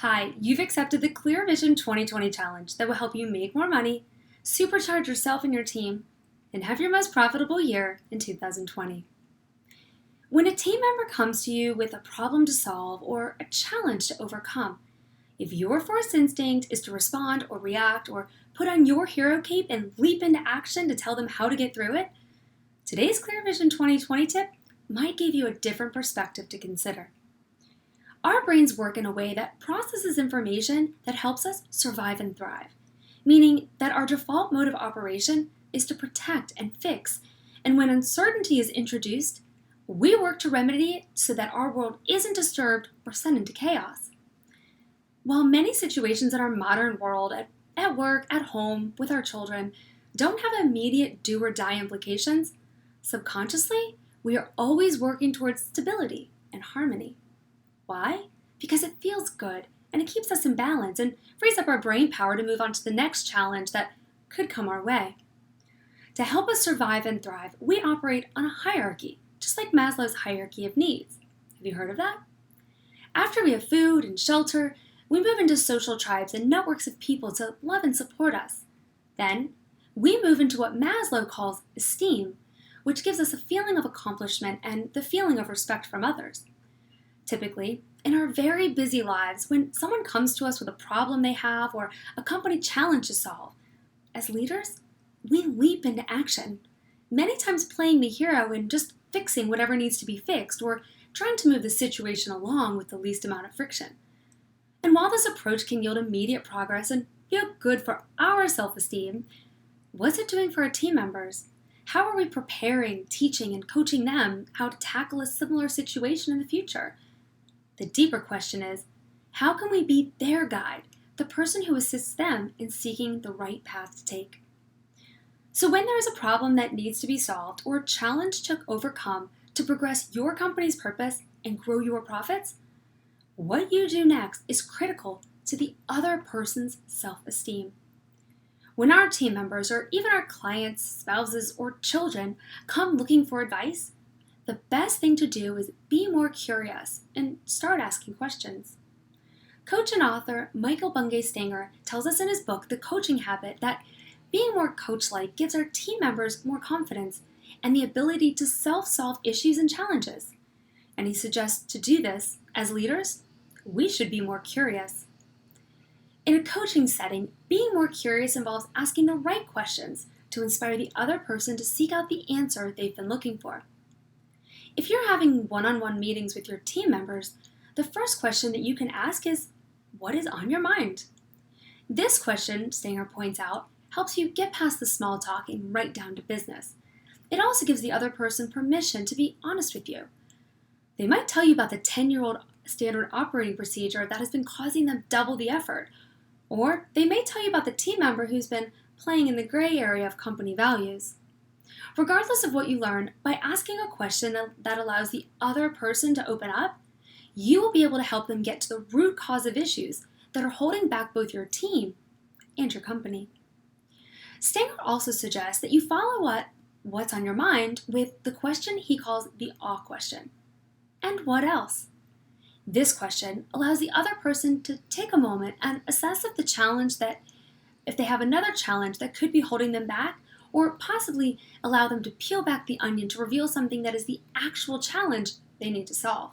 Hi, you've accepted the Clear Vision 2020 challenge that will help you make more money, supercharge yourself and your team, and have your most profitable year in 2020. When a team member comes to you with a problem to solve or a challenge to overcome, if your first instinct is to respond or react or put on your hero cape and leap into action to tell them how to get through it, today's Clear Vision 2020 tip might give you a different perspective to consider. Our brains work in a way that processes information that helps us survive and thrive, meaning that our default mode of operation is to protect and fix, and when uncertainty is introduced, we work to remedy it so that our world isn't disturbed or sent into chaos. While many situations in our modern world, at work, at home, with our children, don't have immediate do or die implications, subconsciously, we are always working towards stability and harmony. Why? Because it feels good and it keeps us in balance and frees up our brain power to move on to the next challenge that could come our way. To help us survive and thrive, we operate on a hierarchy, just like Maslow's hierarchy of needs. Have you heard of that? After we have food and shelter, we move into social tribes and networks of people to love and support us. Then, we move into what Maslow calls esteem, which gives us a feeling of accomplishment and the feeling of respect from others. Typically, in our very busy lives, when someone comes to us with a problem they have or a company challenge to solve, as leaders, we leap into action, many times playing the hero and just fixing whatever needs to be fixed or trying to move the situation along with the least amount of friction. And while this approach can yield immediate progress and feel good for our self-esteem, what's it doing for our team members? How are we preparing, teaching, and coaching them how to tackle a similar situation in the future? The deeper question is, how can we be their guide, the person who assists them in seeking the right path to take? So when there is a problem that needs to be solved or a challenge to overcome to progress your company's purpose and grow your profits, what you do next is critical to the other person's self-esteem. When our team members or even our clients, spouses, or children come looking for advice, the best thing to do is be more curious and start asking questions. Coach and author Michael Bungay Stanger tells us in his book, The Coaching Habit, that being more coach-like gives our team members more confidence and the ability to self-solve issues and challenges. And he suggests to do this, as leaders, we should be more curious. In a coaching setting, being more curious involves asking the right questions to inspire the other person to seek out the answer they've been looking for. If you're having one-on-one meetings with your team members, the first question that you can ask is, what is on your mind? This question, Stanger points out, helps you get past the small talk and right down to business. It also gives the other person permission to be honest with you. They might tell you about the 10-year-old standard operating procedure that has been causing them double the effort, or they may tell you about the team member who's been playing in the gray area of company values. Regardless of what you learn, by asking a question that allows the other person to open up, you will be able to help them get to the root cause of issues that are holding back both your team and your company. Stanger also suggests that you follow what's on your mind with the question he calls the awe question. And what else? This question allows the other person to take a moment and assess if they have another challenge that could be holding them back, or possibly allow them to peel back the onion to reveal something that is the actual challenge they need to solve.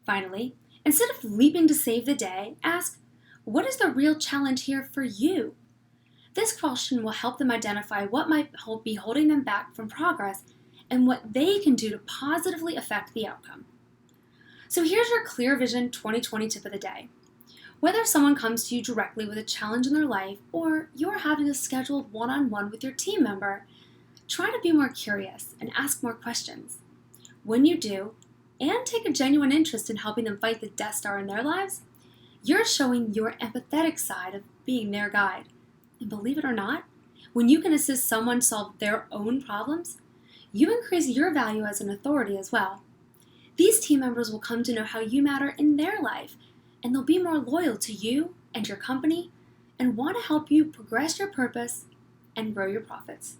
Finally, instead of leaping to save the day, ask, what is the real challenge here for you? This question will help them identify what might be holding them back from progress and what they can do to positively affect the outcome. So here's your Clear Vision 2020 tip of the day. Whether someone comes to you directly with a challenge in their life or you're having a scheduled one-on-one with your team member, try to be more curious and ask more questions. When you do, and take a genuine interest in helping them fight the Death Star in their lives, you're showing your empathetic side of being their guide. And believe it or not, when you can assist someone solve their own problems, you increase your value as an authority as well. These team members will come to know how you matter in their life, and they'll be more loyal to you and your company and want to help you progress your purpose and grow your profits.